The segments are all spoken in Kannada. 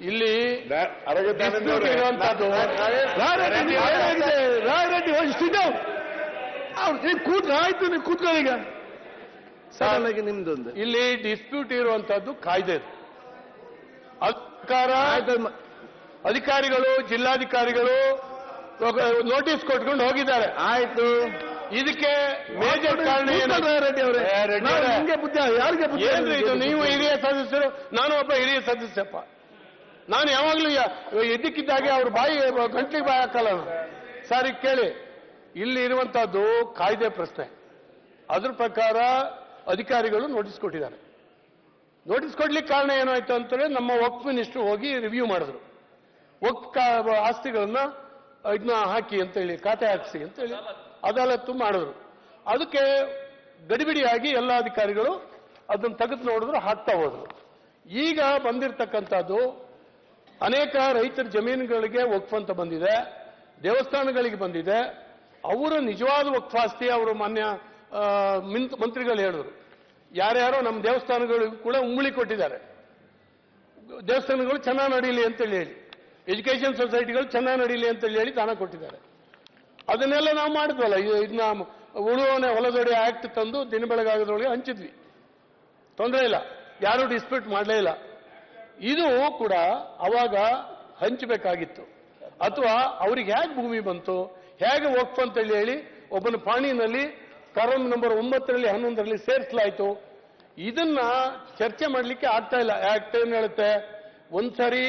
ಇಲ್ಲಿ ಇರುವಂತದ್ದು ಕೂತ್ ಆಯ್ತು ನೀವು ಕೂತ್ಕೊಳ್ಳಿ ಈಗ ಸಡನ್ ಆಗಿ ನಿಮ್ದೊಂದು ಇಲ್ಲಿ ಡಿಸ್ಪ್ಯೂಟ್ ಇರುವಂತದ್ದು ಕಾಯ್ದೆ ಅಧಿಕಾರಿಗಳು ಜಿಲ್ಲಾಧಿಕಾರಿಗಳು ನೋಟಿಸ್ ಕೊಟ್ಕೊಂಡು ಹೋಗಿದ್ದಾರೆ. ಆಯ್ತು, ಇದಕ್ಕೆ ಮೇಜರ್ ಕಾರಣ ರೆಡ್ಡಿ ಅವರೇ, ಯಾರಿಗೆ ನೀವು ಹಿರಿಯ ಸದಸ್ಯರು, ನಾನು ಒಬ್ಬ ಹಿರಿಯ ಸದಸ್ಯಪ್ಪ. ನಾನು ಯಾವಾಗಲೂ ಇದ್ದಕ್ಕಿದ್ದಾಗೆ ಅವ್ರ ಗಂಟ್ಲಿಗೆ ಬಾಯಿ ಹಾಕಲ್ಲ. ಸರಿ ಕೇಳಿ, ಇಲ್ಲಿ ಇರುವಂತಹದ್ದು ಕಾಯ್ದೆ ಪ್ರಶ್ನೆ. ಅದ್ರ ಪ್ರಕಾರ ಅಧಿಕಾರಿಗಳು ನೋಟಿಸ್ ಕೊಟ್ಟಿದ್ದಾರೆ. ನೋಟಿಸ್ ಕೊಡ್ಲಿಕ್ಕೆ ಕಾರಣ ಏನಾಯ್ತು ಅಂತೇಳಿ ನಮ್ಮ ವಕ್ಫ್ ಮಿನಿಸ್ಟರ್ ಹೋಗಿ ರಿವ್ಯೂ ಮಾಡಿದ್ರು. ವಕ್ಫ್ ಆಸ್ತಿಗಳನ್ನ ಇದನ್ನ ಹಾಕಿ ಅಂತೇಳಿ, ಖಾತೆ ಹಾಕಿಸಿ ಅಂತೇಳಿ ಅದಾಲತ್ತು ಮಾಡಿದ್ರು. ಅದಕ್ಕೆ ಗಡಿಬಿಡಿಯಾಗಿ ಎಲ್ಲ ಅಧಿಕಾರಿಗಳು ಅದನ್ನು ತೆಗೆದು ನೋಡಿದ್ರು, ಹಾಕ್ತಾ ಹೋದ್ರು. ಈಗ ಬಂದಿರತಕ್ಕಂಥದ್ದು ಅನೇಕ ರೈತರ ಜಮೀನುಗಳಿಗೆ ವಕ್ಫ್ ಅಂತ ಬಂದಿದೆ, ದೇವಸ್ಥಾನಗಳಿಗೆ ಬಂದಿದೆ. ಅವರ ನಿಜವಾದ ವಕ್ಫ್ ಆಸ್ತಿ ಅವರು ಮಾನ್ಯ ಮಂತ್ರಿಗಳು ಹೇಳಿದ್ರು. ಯಾರ್ಯಾರೋ ನಮ್ಮ ದೇವಸ್ಥಾನಗಳಿಗೂ ಕೂಡ ಉಂಬಳಿ ಕೊಟ್ಟಿದ್ದಾರೆ. ದೇವಸ್ಥಾನಗಳು ಚೆನ್ನಾಗಿ ನಡೀಲಿ ಅಂತೇಳಿ ಹೇಳಿ, ಎಜುಕೇಷನ್ ಸೊಸೈಟಿಗಳು ಚೆನ್ನಾಗಿ ನಡೀಲಿ ಅಂತೇಳಿ ಹೇಳಿ ದಾನ ಕೊಟ್ಟಿದ್ದಾರೆ. ಅದನ್ನೆಲ್ಲ ನಾವು ಮಾಡಿದ್ವಲ್ಲ, ಇದನ್ನ ಉಳುವನೆ ಹೊಲದೊಡೆ ಆಕ್ಟ್ ತಂದು ದಿನ ಬೆಳಗಾಗದ್ರೊಳಗೆ ಹಂಚಿದ್ವಿ. ತೊಂದರೆ ಇಲ್ಲ, ಯಾರೂ ಡಿಸ್ಪ್ಯೂಟ್ ಮಾಡಲೇ ಇಲ್ಲ. ಇದು ಕೂಡ ಅವಾಗ ಹಂಚಬೇಕಾಗಿತ್ತು. ಅಥವಾ ಅವ್ರಿಗೆ ಹೇಗೆ ಭೂಮಿ ಬಂತು, ಹೇಗೆ ವಕ್ಫ್ ಅಂತೇಳಿ ಹೇಳಿ ಒಬ್ಬನ ಪಾಣಿನಲ್ಲಿ ಕಾನೂನು ನಂಬರ್ 9ರಲ್ಲಿ 11ರಲ್ಲಿ ಸೇರಿಸಲಾಯಿತು. ಇದನ್ನ ಚರ್ಚೆ ಮಾಡಲಿಕ್ಕೆ ಆಗ್ತಾ ಇಲ್ಲ. ಆಕ್ಟ್ ಏನ್ ಹೇಳುತ್ತೆ, ಒಂದ್ಸರಿ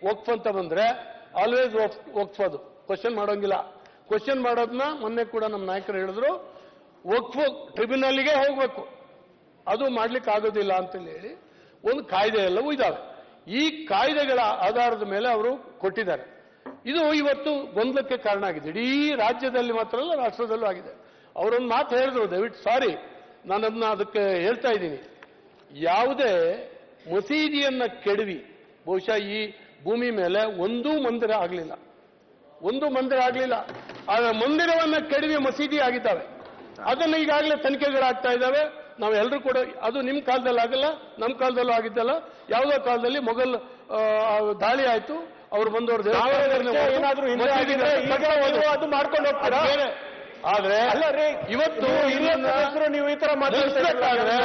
ವಕ್ಫ್ ಅಂತ ಬಂದ್ರೆ ಆಲ್ವೇಸ್ ವಕ್ಫ್, ಅದು ಕ್ವಶನ್ ಮಾಡೋಂಗಿಲ್ಲ. ಕ್ವಶನ್ ಮಾಡೋದನ್ನ ಮೊನ್ನೆ ಕೂಡ ನಮ್ಮ ನಾಯಕರು ಹೇಳಿದ್ರು, ವಕ್ಫ್ ಟ್ರಿಬ್ಯುನಲ್ಗೆ ಹೋಗ್ಬೇಕು, ಅದು ಮಾಡ್ಲಿಕ್ಕೆ ಆಗೋದಿಲ್ಲ ಅಂತೇಳಿ ಹೇಳಿ ಒಂದು ಕಾಯ್ದೆ ಎಲ್ಲವೂ ಇದಾವೆ. ಈ ಕಾಯ್ದೆಗಳ ಆಧಾರದ ಮೇಲೆ ಅವರು ಕೊಟ್ಟಿದ್ದಾರೆ. ಇದು ಇವತ್ತು ಗೊಂದಲಕ್ಕೆ ಕಾರಣ ಆಗಿದೆ. ಇಡೀ ರಾಜ್ಯದಲ್ಲಿ ಮಾತ್ರ ಅಲ್ಲ, ರಾಷ್ಟ್ರದಲ್ಲೂ ಆಗಿದೆ. ಅವರೊಂದು ಮಾತು ಹೇಳಿದ್ರು, ದಯವಿಟ್ಟು ಸಾರಿ, ನಾನು ಅದನ್ನ ಅದಕ್ಕೆ ಹೇಳ್ತಾ ಇದ್ದೀನಿ. ಯಾವುದೇ ಮಸೀದಿಯನ್ನ ಕೆಡವಿ, ಬಹುಶಃ ಈ ಭೂಮಿ ಮೇಲೆ ಒಂದೂ ಮಂದಿರ ಆಗಲಿಲ್ಲ, ಒಂದು ಮಂದಿರ ಆಗಲಿಲ್ಲ. ಆದ್ರೆ ಮಂದಿರವನ್ನ ಕೆಡವಿ ಮಸೀದಿ ಆಗಿದ್ದಾವೆ. ಅದನ್ನು ಈಗಾಗಲೇ ತನಿಖೆಗಳಾಗ್ತಾ ಇದ್ದಾವೆ. ನಾವೆಲ್ಲರೂ ಕೂಡ, ಅದು ನಿಮ್ಮ ಕಾಲದಲ್ಲಿ ಆಗಲ್ಲ, ನಮ್ಮ ಕಾಲದಲ್ಲೂ ಆಗಿದ್ದಲ್ಲ. ಯಾವುದೋ ಕಾಲದಲ್ಲಿ ಮೊಘಲ್ ದಾಳಿ ಆಯ್ತು, ಅವ್ರು ಬಂದವರು ಅದು ಮಾಡ್ಕೊಂಡು ಹೋಗ್ತಾರೆ. ಆದ್ರೆ ಇವತ್ತು ನೀವು ಈ ತರ ಮಾತಾಡ್ಬೇಕಾದ್ರೆ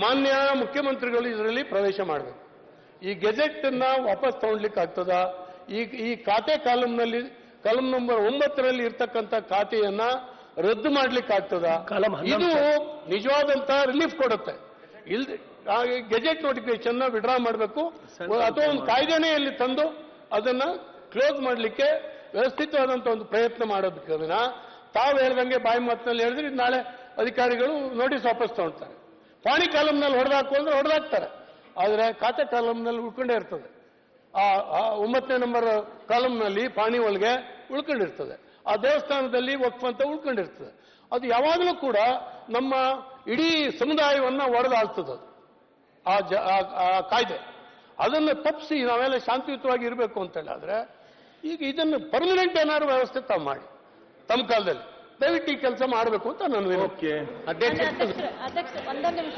ಮಾನ್ಯ ಮುಖ್ಯಮಂತ್ರಿಗಳು ಇದರಲ್ಲಿ ಪ್ರವೇಶ ಮಾಡಬೇಕು. ಈ ಗೆಜೆಟ್ ಅನ್ನ ವಾಪಸ್ ತಗೊಳ್ಲಿಕ್ಕೆ ಆಗ್ತದ? ಈ ಖಾತೆ ಕಾಲಂ ನಂಬರ್ 9ರಲ್ಲಿ ಇರ್ತಕ್ಕಂಥ ಖಾತೆಯನ್ನ ರದ್ದು ಮಾಡ್ಲಿಕ್ಕೆ ಆಗ್ತದ? ಇದು ನಿಜವಾದಂತ ರಿಲೀಫ್ ಕೊಡುತ್ತೆ. ಗೆಜೆಟ್ ನೋಟಿಫಿಕೇಶನ್ ವಿಡ್ರಾ ಮಾಡಬೇಕು, ಅಥವಾ ಒಂದು ಕಾಯ್ದೆನೇ ಇಲ್ಲಿ ತಂದು ಅದನ್ನ ಕ್ಲೋಸ್ ಮಾಡಲಿಕ್ಕೆ ವ್ಯವಸ್ಥಿತವಾದಂತ ಒಂದು ಪ್ರಯತ್ನ ಮಾಡೋದಕ್ಕೆ ವಿನ ತಾವು ಹೇಳ್ದಂಗೆ ಬಾಯಿ ಮಾತಿನಲ್ಲಿ ಹೇಳಿದ್ರೆ ನಾಳೆ ಅಧಿಕಾರಿಗಳು ನೋಟಿಸ್ ವಾಪಸ್ ತಗೊಳ್ತಾರೆ. ಪಾಣಿ ಕಾಲಂನಲ್ಲಿ ಹೊಡೆದಾಕು ಅಂದ್ರೆ ಹೊಡೆದಾಕ್ತಾರೆ, ಆದರೆ ಖಾತೆ ಕಾಲಂನಲ್ಲಿ ಉಳ್ಕೊಂಡೇ ಇರ್ತದೆ. ಆ 9ನೇ ನಂಬರ್ ಕಾಲಂನಲ್ಲಿ ಪಾಣಿ ಒಳಗೆ ಉಳ್ಕೊಂಡಿರ್ತದೆ. ಆ ದೇವಸ್ಥಾನದಲ್ಲಿ ವಕ್ಫ್ ಅಂತ ಉಳ್ಕೊಂಡಿರ್ತದೆ. ಅದು ಯಾವಾಗಲೂ ಕೂಡ ನಮ್ಮ ಇಡೀ ಸಮುದಾಯವನ್ನ ಒಡೆದಾಗ್ತದೆ ಆ ಕಾಯ್ದೆ. ಅದನ್ನು ತಪ್ಪಿಸಿ ನಾವೆಲ್ಲ ಶಾಂತಿಯುತವಾಗಿ ಇರಬೇಕು ಅಂತ ಹೇಳಿದ್ರೆ, ಈಗ ಇದನ್ನು ಪರ್ಮನೆಂಟ್ ಏನಾದ್ರು ವ್ಯವಸ್ಥೆ ತಾವು ಮಾಡಿ ತಮ್ಮ ಕಾಲದಲ್ಲಿ ದಯವಿಟ್ಟು ಈ ಕೆಲಸ ಮಾಡಬೇಕು ಅಂತ ನಾನು ವಿನಂತಿ. ಅಧ್ಯಕ್ಷ ಒಂದೊಂದು ನಿಮಿಷ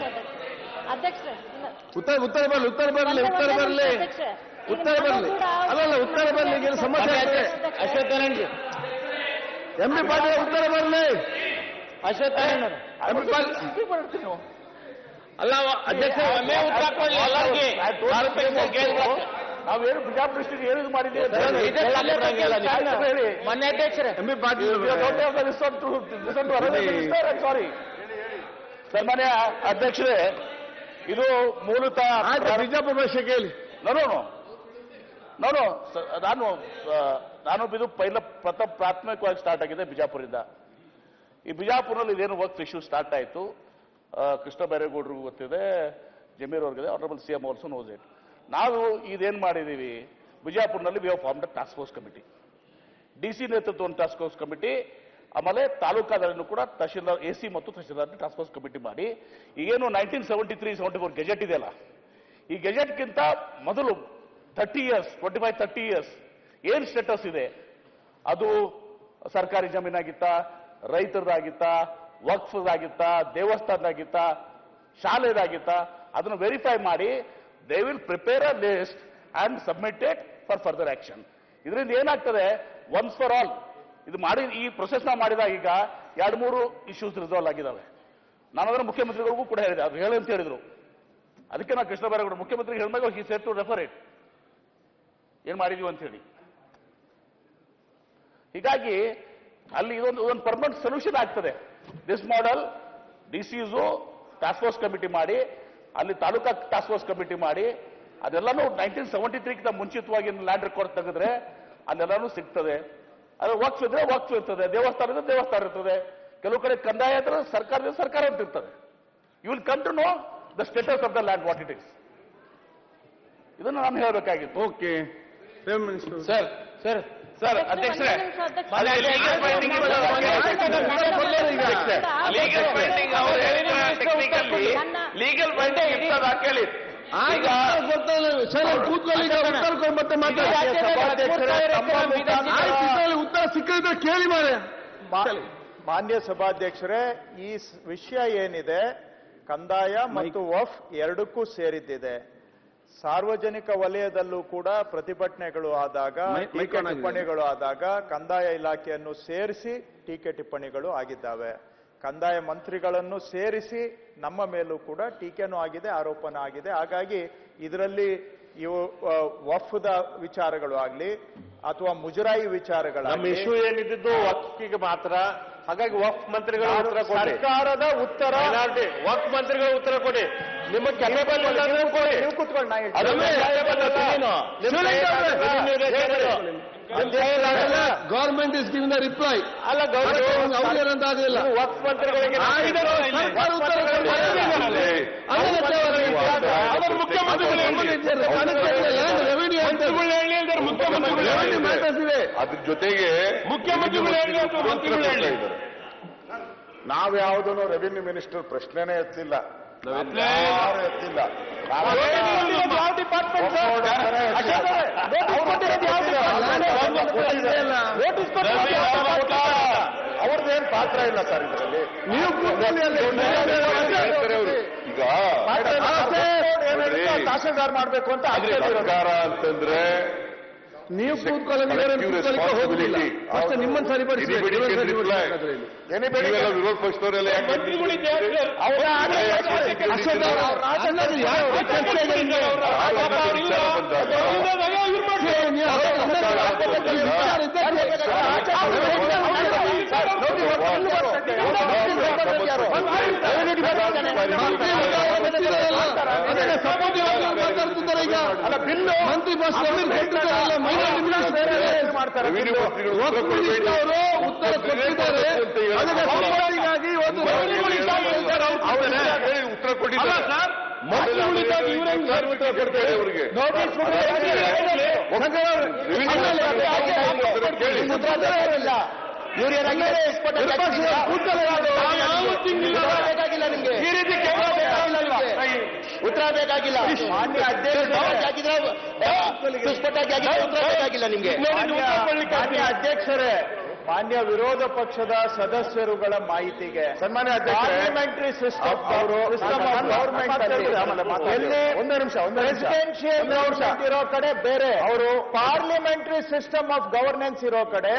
ಅಧ್ಯಕ್ಷ, ಉತ್ತರ ಬರಲಿ ಅಲ್ಲಲ್ಲ, ಉತ್ತರ ಬರಲಿ. ಈಗ ಸಮಸ್ಯೆ ಅಶ್ವತ್ಥಾನಂದ್ ಎಂ.ಬಿ. ಪಾಟೀಲ್ ಉತ್ತರ ಬರಲಿ. ಅಶ್ವತ್ಥಾನಂದ್ ಅಲ್ಲ ಅಧ್ಯಕ್ಷ, ನಾವೇನು ಬಿಜಾಪುರ ಡಿಸ್ಟ್ರಿಕ್ಟ್ ಏನು ಮಾಡಿದ್ದೀವಿ ಮೊನ್ನೆ ಅಧ್ಯಕ್ಷರೇ ಎಂ.ಬಿ. ಪಾಟೀಲ್ ಸಾರಿ ಸನ್ಮಾನ್ಯ ಅಧ್ಯಕ್ಷರೇ, ಇದು ಮೂಲತಃ ಬಿಜಾಪುರ ಭಾಷೆ ಕೇಳಿ. ನಾನು ಇದು ಪ್ರಾಥಮಿಕವಾಗಿ ಸ್ಟಾರ್ಟ್ ಆಗಿದೆ ಬಿಜಾಪುರದಿಂದ. ಈ ಬಿಜಾಪುರದಲ್ಲಿ ಇದೇನು ವರ್ಕ್ ಇಶ್ಯೂ ಸ್ಟಾರ್ಟ್ ಆಯಿತು, ಕೃಷ್ಣ ಬೈರೇಗೌಡರಿಗೂ ಗೊತ್ತಿದೆ, ಜಮೀರ್ ಅವ್ರಿಗಿದೆ, honourable CM also knows it. ನಾವು ಇದೇನು ಮಾಡಿದ್ದೀವಿ, ಬಿಜಾಪುರದಲ್ಲಿ we have formed task force committee, DC ನೇತೃತ್ವ ಒಂದು ಟಾಸ್ಕ್ ಫೋರ್ಸ್ ಕಮಿಟಿ, ಆಮೇಲೆ ತಾಲೂಕಾದಲ್ಲೂ ಕೂಡ ತಹಶೀಲ್ದಾರ್ AC ಮತ್ತು ತಹಶೀಲ್ದಾರ್ ಟಾಸ್ಕ್ ಫೋರ್ಸ್ ಕಮಿಟಿ ಮಾಡಿ, ಈಗೇನು 1973-74 ಗೆಜೆಟ್ ಇದೆಯಲ್ಲ, ಈ ಗೆಜೆಟ್ಗಿಂತ ಮೊದಲು 25-30 ಇಯರ್ಸ್ ಏನ್ ಸ್ಟೇಟಸ್ ಇದೆ, ಅದು ಸರ್ಕಾರಿ ಜಮೀನಾಗಿತ್ತ, ರೈತರದಾಗಿತ್ತ, ವಕ್ಫ್ದಾಗಿತ್ತ, ದೇವಸ್ಥಾನದಾಗಿತ್ತ, ಶಾಲೆದಾಗಿತ್ತ, ಅದನ್ನು ವೆರಿಫೈ ಮಾಡಿ they will prepare a list and submitted for further action. ಇದರಿಂದ ಏನಾಗ್ತದೆ, ಒನ್ಸ್ ಫಾರ್ ಆಲ್ ಇದು ಮಾಡಿ ಈ ಪ್ರೊಸೆಸ್ನ ಮಾಡಿದಾಗ ಈಗ 2-3 ಇಶ್ಯೂಸ್ ರಿಸಾಲ್ವ್ ಆಗಿದ್ದಾವೆ. ನಾನು ಅದರ ಮುಖ್ಯಮಂತ್ರಿಗಳಿಗೂ ಕೂಡ ಹೇಳಿದೆ, ಅದು ಹೇಳಿ ಅಂತ ಹೇಳಿದ್ರು. ಅದಕ್ಕೆ ನಾವು ಕೃಷ್ಣ ಬೈರೇಗೌಡ ಮುಖ್ಯಮಂತ್ರಿಗೆ ಹೇಳಿದಾಗ he said to refer it, ಏನ್ ಮಾಡಿದೀವಿ ಅಂತ ಹೇಳಿ. ಹೀಗಾಗಿ ಅಲ್ಲಿ ಇದೊಂದು ಪರ್ಮನೆಂಟ್ ಸೊಲ್ಯೂಷನ್ ಆಗ್ತದೆ. This model DCs task force committee ಮಾಡಿ, ಅಲ್ಲಿ ತಾಲೂಕಾ ಟಾಸ್ಕ್ ಫೋರ್ಸ್ ಕಮಿಟಿ ಮಾಡಿ, ಅದೆಲ್ಲಾನು 1973 ಮುಂಚಿತವಾಗಿ ಲ್ಯಾಂಡ್ ರೆಕಾರ್ಡ್ ತೆಗೆದ್ರೆ ಅಲ್ಲೆಲ್ಲಾನು ಸಿಗ್ತದೆ. ಅದು ವಕ್ಫ್ ಇದ್ರೆ ವಕ್ಫ್ ಇರ್ತದೆ, ದೇವಸ್ಥಾನ ಇದ್ರೆ ದೇವಸ್ಥಾನ ಇರ್ತದೆ, ಕೆಲವು ಕಡೆ ಕಂದಾಯ ಇದ್ರೆ ಸರ್ಕಾರ ಅಂತ ಇರ್ತದೆ. You will come to know the status of the land what it is. ಇದನ್ನು ನಾನು ಹೇಳಬೇಕಾಗಿತ್ತು. ಓಕೆ ಸರ್ ಸರ್ ಸರ್ ಅಧ್ಯಕ್ಷರೇ, ಲೀಗಲ್ ಬೈಂಡಿಂಗ್ ಇರ್ತದ ಕೇಳಿ. ಈಗ ಮತ್ತೆ ಉತ್ತರ ಸಿಕ್ಕಿದ್ರೆ ಕೇಳಿ ಮಾರೆ. ಮಾನ್ಯ ಸಭಾಧ್ಯಕ್ಷರೇ, ಈ ವಿಷಯ ಏನಿದೆ ಕಂದಾಯ ಮತ್ತು ವಫ್ ಎರಡಕ್ಕೂ ಸೇರಿದ್ದಿದೆ. ಸಾರ್ವಜನಿಕ ವಲಯದಲ್ಲೂ ಕೂಡ ಪ್ರತಿಭಟನೆಗಳು ಆದಾಗ, ಟೀಕೆ ಟಿಪ್ಪಣಿಗಳು ಆದಾಗ ಕಂದಾಯ ಇಲಾಖೆಯನ್ನು ಸೇರಿಸಿ ಟೀಕೆ ಟಿಪ್ಪಣಿಗಳು ಆಗಿದ್ದಾವೆ. ಕಂದಾಯ ಮಂತ್ರಿಗಳನ್ನು ಸೇರಿಸಿ ನಮ್ಮ ಮೇಲೂ ಕೂಡ ಟೀಕೆನೂ ಆಗಿದೆ, ಆರೋಪನೂ ಆಗಿದೆ. ಹಾಗಾಗಿ ಇದರಲ್ಲಿ ಇವು ವಫ್ದ ವಿಚಾರಗಳು ಆಗಲಿ ಅಥವಾ ಮುಜರಾಯಿ ವಿಚಾರಗಳಾಗಲಿ, ಇಶ್ಯೂ ಏನಿದ್ದು ವಕ್ಫಿಗೆ ಮಾತ್ರ. ಹಾಗಾಗಿ ವಕ್ಫ್ ಮಂತ್ರಿಗಳು ಉತ್ತರ ಕೊಡಿ, ಸರ್ಕಾರದ ಉತ್ತರ ವಕ್ಫ್ ಮಂತ್ರಿಗಳು ಉತ್ತರ ಕೊಡಿ. ನಿಮ್ಮ ಕೆಪಬಲ್ ನೀವು ಕುತ್ಕೊಂಡು ನಾ government is giving the reply. ಅಲ್ಲ, ಗವರ್ಮೆಂಟ್ ಆಗಲಿಲ್ಲ, ವಕ್ಫ್ ಮಂತ್ರಿಗಳಿಗೆ ಮಾತಾಡ್ತಿದೆ. ಅದ್ರ ಜೊತೆಗೆ ಮುಖ್ಯಮಂತ್ರಿಗಳು ನಾವ್ಯಾವುದನ್ನು ರೆವಿನ್ಯೂ ಮಿನಿಸ್ಟರ್ ಪ್ರಶ್ನೆನೇ ಎತ್ತಿಲ್ಲ, ಯಾರು ಎತ್ತಿಲ್ಲ. ಅವ್ರದ್ದೇನು ಪಾತ್ರ ಇಲ್ಲ ಸರ್ ಇದರಲ್ಲಿ. ನೀವು ಈಗ ತಹಸೀಲ್ದಾರ್ ಮಾಡಬೇಕು ಅಂತ ಸರ್ಕಾರ ಅಂತಂದ್ರೆ ನೀವು ಹೋಗುದಿಲ್ಲ, ಮತ್ತೆ ನಿಮ್ಮನ್ನು ಸರಿಪಡಿಸಬೇಕು. ವಿರೋಧ ಪಕ್ಷದವರೆಲ್ಲ ಮಂತ್ರಿ ಬಸ್ ಉತ್ತರ ಕೊಟ್ಟಿದ್ದಾರೆ. ಉತ್ತರ ಕೊಟ್ಟಿದ್ದಾರೆ. ಉತ್ತರ ಬೇಕಾಗಿಲ್ಲ. ಮಾನ್ಯ ಅಧ್ಯಕ್ಷರೇ, ಮಾನ್ಯ ವಿರೋಧ ಪಕ್ಷದ ಸದಸ್ಯರುಗಳ ಮಾಹಿತಿಗೆ ಸನ್ಮಾನ್ಯ ಪಾರ್ಲಿಮೆಂಟರಿ ಸಿಸ್ಟಮ್ ಪ್ರೆಸಿಡೆನ್ಷಿಯಲ್ ಗವರ್ಮೆಂಟ್ ಇರೋ ಕಡೆ ಬೇರೆ, ಅವರು ಪಾರ್ಲಿಮೆಂಟರಿ ಸಿಸ್ಟಮ್ ಆಫ್ ಗವರ್ನೆನ್ಸ್ ಇರೋ ಕಡೆ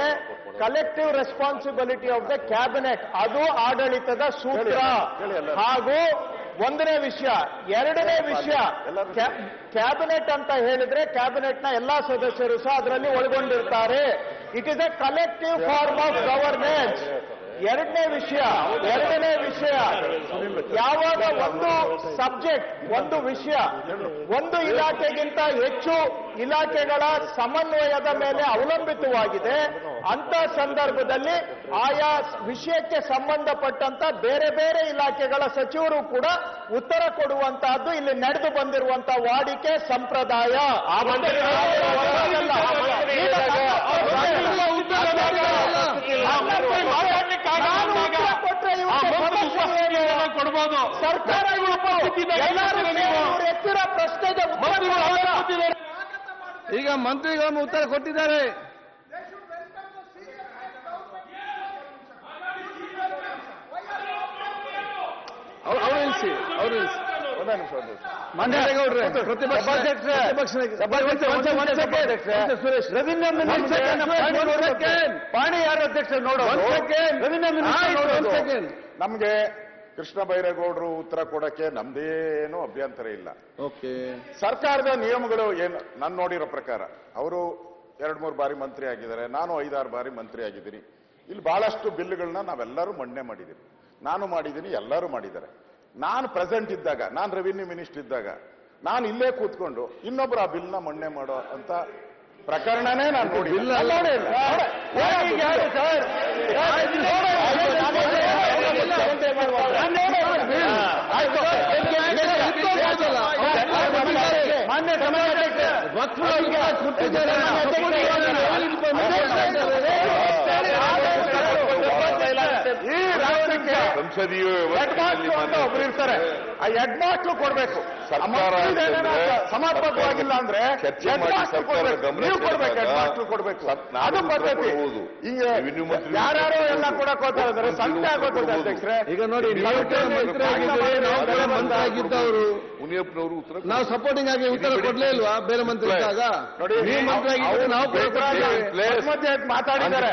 collective responsibility of the cabinet, ಅದು ಆಡಳಿತದ ಸೂತ್ರ. ಹಾಗೂ ಒಂದನೇ ವಿಷಯ. ಎರಡನೇ ವಿಷಯ, ಕ್ಯಾಬಿನೆಟ್ ಅಂತ ಹೇಳಿದ್ರೆ ಕ್ಯಾಬಿನೆಟ್ನ ಎಲ್ಲಾ ಸದಸ್ಯರು ಸಹ ಅದರಲ್ಲಿ ಒಳಗೊಂಡಿರ್ತಾರೆ. It is a collective form of governance. ಎರಡನೇ ವಿಷಯ, ಯಾವಾಗ ಒಂದು ಸಬ್ಜೆಕ್ಟ್, ಒಂದು ವಿಷಯ, ಒಂದು ಇಲಾಖೆಗಿಂತ ಹೆಚ್ಚು ಇಲಾಖೆಗಳ ಸಮನ್ವಯದ ಮೇಲೆ ಅವಲಂಬಿತವಾಗಿದೆ, ಅಂತ ಸಂದರ್ಭದಲ್ಲಿ ಆಯಾ ವಿಷಯಕ್ಕೆ ಸಂಬಂಧಪಟ್ಟಂತ ಬೇರೆ ಬೇರೆ ಇಲಾಖೆಗಳ ಸಚಿವರು ಕೂಡ ಉತ್ತರ ಕೊಡುವಂತಹದ್ದು ಇಲ್ಲಿ ನಡೆದು ಬಂದಿರುವಂತಹ ವಾಡಿಕೆ, ಸಂಪ್ರದಾಯ. ಕೊಡ್ಬೋದು. ಸರ್ಕಾರ ಎತ್ತಿರ ಪ್ರಶ್ನೆಗೆ ಈಗ ಮಂತ್ರಿಗಳನ್ನು ಉತ್ತರ ಕೊಟ್ಟಿದ್ದಾರೆ. ಅವರು ನಿಲ್ಲಿಸಿ. ಸುರೇಶ್ ಪಾಣಿ ಯಾರು ಅಧ್ಯಕ್ಷ ನಮ್ಗೆ ಕೃಷ್ಣ ಬೈರೇಗೌಡರು ಉತ್ತರ ಕೊಡಕ್ಕೆ ನಮ್ದೇನು ಅಭ್ಯಂತರ ಇಲ್ಲ. ಓಕೆ, ಸರ್ಕಾರದ ನಿಯಮಗಳು ಏನು ನಾನು ನೋಡಿರೋ ಪ್ರಕಾರ ಅವರು 2-3 ಬಾರಿ ಮಂತ್ರಿ ಆಗಿದ್ದಾರೆ, ನಾನು 5-6 ಬಾರಿ ಮಂತ್ರಿ ಆಗಿದ್ದೀನಿ. ಇಲ್ಲಿ ಬಹಳಷ್ಟು ಬಿಲ್ಗಳನ್ನ ನಾವೆಲ್ಲರೂ ಮಂಡನೆ ಮಾಡಿದ್ದೀವಿ. ನಾನು ಮಾಡಿದ್ದೀನಿ, ಎಲ್ಲರೂ ಮಾಡಿದ್ದಾರೆ. ನಾನು ಪ್ರೆಸೆಂಟ್ ಇದ್ದಾಗ, ನಾನು ರೆವಿನ್ಯೂ ಮಿನಿಸ್ಟರ್ ಇದ್ದಾಗ ನಾನು ಇಲ್ಲೇ ಕೂತ್ಕೊಂಡು ಇನ್ನೊಬ್ರು ಆ ಬಿಲ್ನ ಮಂಡನೆ ಮಾಡೋ ಅಂತ ಪ್ರಕರಣನೇ ನಾನು ನೋಡಿ ಸಂಸದೀಯ ಒಬ್ರು ಇರ್ತಾರೆ, ಆ ಹೆಡ್ ಮಾಸ್ಟ್ರು ಕೊಡ್ಬೇಕು. ಸಮರ್ಪಕವಾಗಿಲ್ಲ ಅಂದ್ರೆ ನೀವು ಕೊಡ್ಬೇಕು, ಹೆಡ್ ಮಾಸ್ಟ್ರು ಕೊಡ್ಬೇಕು. ಅದು ಪದ್ಧತಿ. ಈಗ ಯಾರ್ಯಾರೋ ಎಲ್ಲ ಕೊಡಕ್ ಹೋಗ್ತಾ ಇದ್ದಾರೆ, ಸಂತೆ ಆಗೋದು ಅಧ್ಯಕ್ಷರೇ. ಈಗ ನೋಡಿ, ಮಂತ್ರಿ ಆಗಿದ್ದವರು ಮುನಿಯಪ್ಪನವರು ಉತ್ತರ ನಾವು ಸಪೋರ್ಟಿಂಗ್ ಆಗಿ ಉತ್ತರ ಕೊಡ್ಲೇ ಇಲ್ವಾ ಬೇರೆ ಮಂತ್ರಿ ಇದ್ದಾಗ? ನೋಡಿ, ನೀವು ಮಂತ್ರಿ ಆಗಿದ್ರೆ ನಾವು ಮಧ್ಯ ಮಾತಾಡಿದ್ದಾರೆ,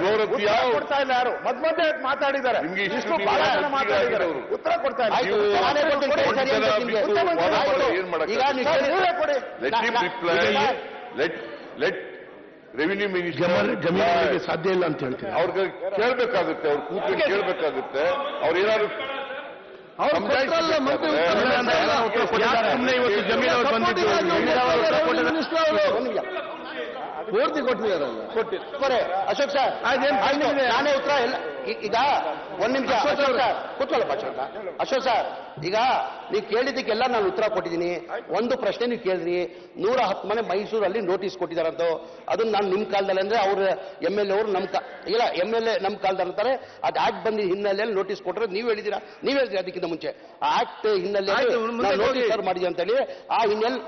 ಕೊಡ್ತಾ ಇಲ್ಲ ಯಾರು. ಮಧ್ಯ ಮಾತಾಡಿದ್ದಾರೆ, ಇಷ್ಟು ಬಹಳ ಜನ ಮಾತಾಡಿದ್ದಾರೆ, ಉತ್ತರ ಕೊಡ್ತಾ ಇಲ್ಲ. ರೆವಿನ್ಯೂ ಮಿನಿಸ್ಟರ್ ಸಾಧ್ಯ ಇಲ್ಲ ಅಂತ ಹೇಳ್ತೀನಿ. ಅವ್ರಿಗೆ ಕೇಳಬೇಕಾಗುತ್ತೆ, ಅವ್ರು ಕೂತ್ಕೊಂಡು ಕೇಳಬೇಕಾಗುತ್ತೆ. ಅವ್ರು ಏನಾದ್ರು ಪೂರ್ತಿ ಕೊಟ್ಟಿದ್ದಾರಲ್ಲ. ಅಶೋಕ್ ಸರ್, ನಾನೇ ಉತ್ತರ ಇಲ್ಲ. ಈಗ ಒಂದ್ ನಿಮಿಷ ಕೂತ್ಕೊಳ್ಳಪ್ಪ ಅಶೋಕ್ ಸರ್. ಈಗ ನೀವು ಕೇಳಿದ್ದಕ್ಕೆಲ್ಲ ನಾನು ಉತ್ತರ ಕೊಟ್ಟಿದ್ದೀನಿ. ಒಂದು ಪ್ರಶ್ನೆ ನೀವು ಕೇಳಿದ್ರಿ, 110 ಮನೆ ಮೈಸೂರಲ್ಲಿ ನೋಟಿಸ್ ಕೊಟ್ಟಿದ್ದಾರಂತ. ಅದನ್ನ ನಾನು ನಿಮ್ಮ ಕಾಲದಲ್ಲಿ ಅಂದ್ರೆ ಅವ್ರ MLA ಅವರು ಇಲ್ಲ MLA ನಮ್ಮ ಕಾಲದಲ್ಲಿ ಅಂತಾರೆ. ಅದು ಆಕ್ಟ್ ಬಂದಿದ್ದ ಹಿನ್ನೆಲೆಯಲ್ಲಿ ನೋಟಿಸ್ ಕೊಟ್ಟರೆ ನೀವು ಹೇಳಿದಿರಿ ಅದಕ್ಕಿಂತ ಮುಂಚೆ ಆ ಆಕ್ಟ್ ಹಿನ್ನೆಲೆಯಲ್ಲಿ ನೋಟಿಸ್ ಮಾಡಿದ್ವಿ ಅಂತೇಳಿ. ಆ ಹಿನ್ನೆಲೆ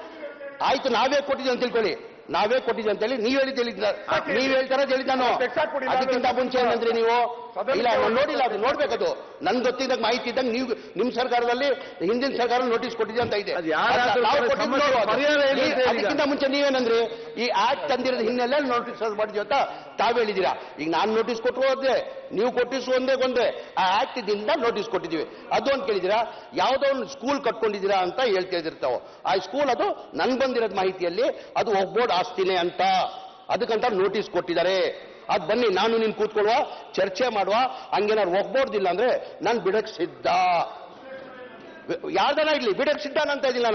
ಆಯ್ತು, ನಾವೇ ಕೊಟ್ಟಿದ್ದೀವಿ ಅಂತ ತಿಳ್ಕೊಳ್ಳಿ, ನಾವೇ ಕೊಟ್ಟಿದ್ದೆ ಅಂತೇಳಿ ನೀವ್ ಹೇಳಿದ್ ನೀವ್ ಹೇಳ್ತಾರ ಹೇಳಿದ್ ನಾನು. ಅದಕ್ಕಿಂತ ಮುಂಚೆ ಏನಂದ್ರಿ ನೀವು? ಇಲ್ಲ, ನೋಡಿಲ್ಲ, ಅದು ನೋಡ್ಬೇಕದು. ನನ್ ಗೊತ್ತಿದ್ದಾಗ ಮಾಹಿತಿ ಇದ್ದಂಗೆ ನೀವು ನಿಮ್ಮ ಸರ್ಕಾರದಲ್ಲಿ ಹಿಂದಿನ ಸರ್ಕಾರ ನೋಟಿಸ್ ಕೊಟ್ಟಿದೆ ಅಂತ ಇದೆ. ಅದಕ್ಕಿಂತ ಮುಂಚೆ ನೀವೇನಂದ್ರಿ? ಈ ಆಕ್ಟ್ ತಂದಿರೋದು ಹಿನ್ನೆಲೆಯಲ್ಲಿ ನೋಟಿಸ್ ಮಾಡಿದ್ವಿ ಅಂತ ತಾವ್ ಹೇಳಿದೀರಾ. ಈಗ ನಾನು ನೋಟಿಸ್ ಕೊಟ್ಟು ಹೋದ್ರೆ ನೀವು ಕೊಟ್ಟಿಸು ಒಂದೇ ಆ ಆಕ್ಟ್ ದಿಂದ ನೋಟಿಸ್ ಕೊಟ್ಟಿದೀವಿ ಅದು ಅಂತ ಕೇಳಿದಿರಾ? ಯಾವುದೋ ಒಂದು ಸ್ಕೂಲ್ ಕಟ್ಕೊಂಡಿದ್ದೀರಾ ಅಂತ ಹೇಳ್ತಿರ್ತಾವೆ. ಆ ಸ್ಕೂಲ್ ಅದು ನನ್ ಬಂದಿರೋದ್ ಮಾಹಿತಿಯಲ್ಲಿ ಅದು ಒಗ್ಬೋರ್ಡ್ ಆಸ್ತಿನೇ ಅಂತ, ಅದಕ್ಕಂತ ನೋಟಿಸ್ ಕೊಟ್ಟಿದ್ದಾರೆ. ಅದ್ ಬನ್ನಿ, ನಾನು ನೀನ್ ಕೂತ್ಕೊಳ್ಳುವ, ಚರ್ಚೆ ಮಾಡುವ. ಹಂಗೇನಾದ್ರು ಒಗ್ಬೋರ್ದಿಲ್ಲ ಅಂದ್ರೆ ನಾನು ಬಿಡಕ್ ಸಿದ್ಧ. ಯಾರ್ದನ ಇರ್ಲಿ, ಬಿಡಕ್ ಸಿದ್ಧ ಅಂತ ಇದಿಲ್ಲ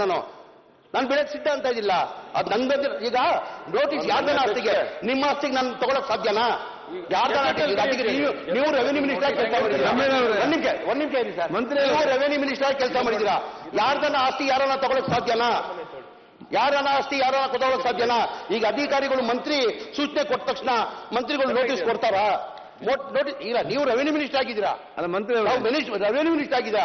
ನಾನು ಬಿಡಕ್ ಸಿದ್ಧ ಅಂತ ಇದಿಲ್ಲ. ಅದ್ ನನ್ ಬಂದಿರ. ಈಗ ನೋಟಿಸ್ ಯಾರ್ದನ ಆಸ್ತಿಗೆ, ನಿಮ್ಮ ಆಸ್ತಿಗೆ ನಾನು ತಗೊಳಕ್ ಸಾಧ್ಯನಾ? ನೀವು ರೆವೆನ್ಯೂ ಮಿನಿಸ್ಟರ್ ಕೆಲಸ ಮಾಡಿದ್ದೀರಾ? ಒಂದ್ ನಿಮಿಷ ಇರಿ ಸರ್. ನೀವು ರೆವೆನ್ಯೂ ಮಿನಿಸ್ಟರ್ ಕೆಲಸ ಮಾಡಿದ್ದೀರಾ? ಯಾರ್ದನ್ನ ಆಸ್ತಿ ಯಾರನ್ನ ತಗೊಳಕ್ ಸಾಧ್ಯನಾ? ಯಾರನ್ನ ಆಸ್ತಿ ಯಾರನ್ನ ತಗೊಳಕ್ ಸಾಧ್ಯನಾ? ಈಗ ಅಧಿಕಾರಿಗಳು ಮಂತ್ರಿ ಸೂಚನೆ ಕೊಟ್ಟ ತಕ್ಷಣ ಮಂತ್ರಿಗಳು ನೋಟಿಸ್ ಕೊಡ್ತಾರಾ? ನೋಟಿಸ್ ಇಲ್ಲ. ನೀವು ರೆವೆನ್ಯೂ ಮಿನಿಸ್ಟರ್ ಆಗಿದ್ದೀರಾ? ಮಂತ್ರಿ ರೆವೆನ್ಯೂ ಮಿನಿಸ್ಟರ್ ಆಗಿದ್ದೀರಾ?